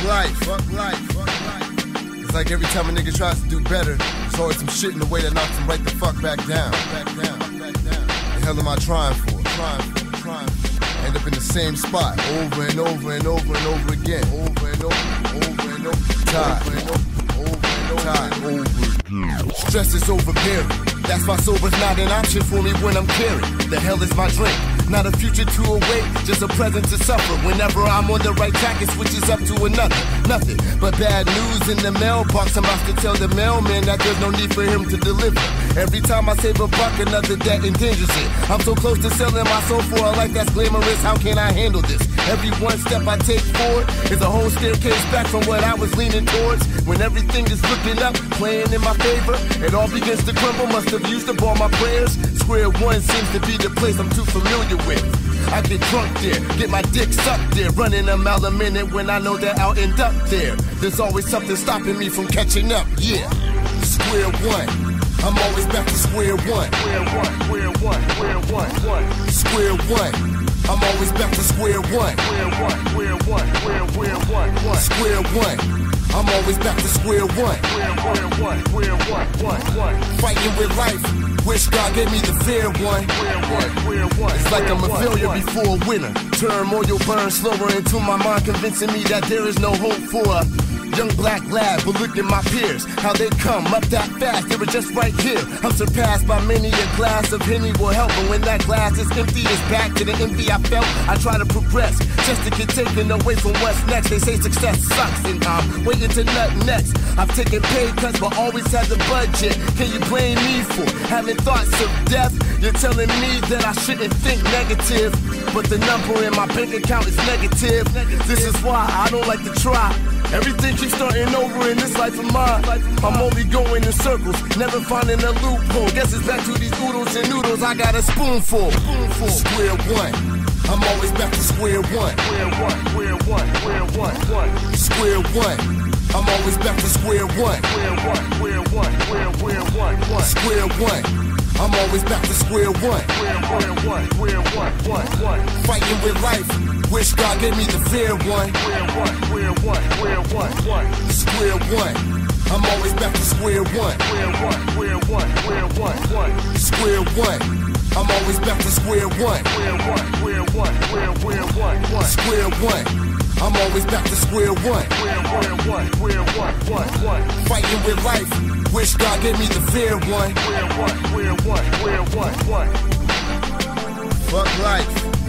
life, fuck life, fuck life. It's like every time a nigga tries to do better, there's always some shit in the way that knocks him right the fuck back down. The hell am I trying for? End up in the same spot over and over and over and over again. Over and over. Tired. Stress is overbearing. That's why sober's not an option for me when I'm carrying. The hell is my drink? Not a future to await, just a present to suffer. Whenever I'm on the right track, it switches up to another. Nothing but bad news in the mailbox. I'm about to tell the mailman that there's no need for him to deliver. Every time I save a buck, another debt endangers it. I'm so close to selling my soul for a life that's glamorous. How can I handle this? Every one step I take forward is a whole staircase back from what I was leaning towards. When everything is looking up, playing in my favor, it all begins to crumble. Must have used up all my prayers. Square one seems to be the place I'm too familiar with. I get drunk there, get my dick sucked there, running a mile a minute when I know that I'll end up there. There's always something stopping me from catching up, yeah. Square one, I'm always back to square one. Square one, I'm always back to square one. Square one, I'm always back to square one. Fighting with life, wish God gave me the fair one. It's like I'm a failure before a winner. Turmoil burns slower into my mind, convincing me that there is no hope for a young black lad. But look at my peers, how they come up that fast. They were just right here. I'm surpassed by many a glass of Henny will help. But when that glass is empty, it's back to the envy I felt. I try to progress just to get taken away from what's next. They say success sucks and I'm waiting to nut next. I've taken pay cuts but always had the budget. Can you blame me for having thoughts of death? You're telling me that I shouldn't think negative, but the number in my bank account is negative. This is why I don't like to try. Everything keeps starting over in this life of mine. I'm only going in circles, never finding a loophole. Guess it's back to these oodles and noodles. I got a spoonful. Square one, I'm always back to square one. Square one, I'm always back to square one. Square one, I'm always back to square one. Fighting with life, wish God gave me the fair one. Square one, I'm always back to square one. Square one, I'm always back to square one. Square one, I'm always back to square one. Fighting with life, wish God gave me the fair one. Fuck life.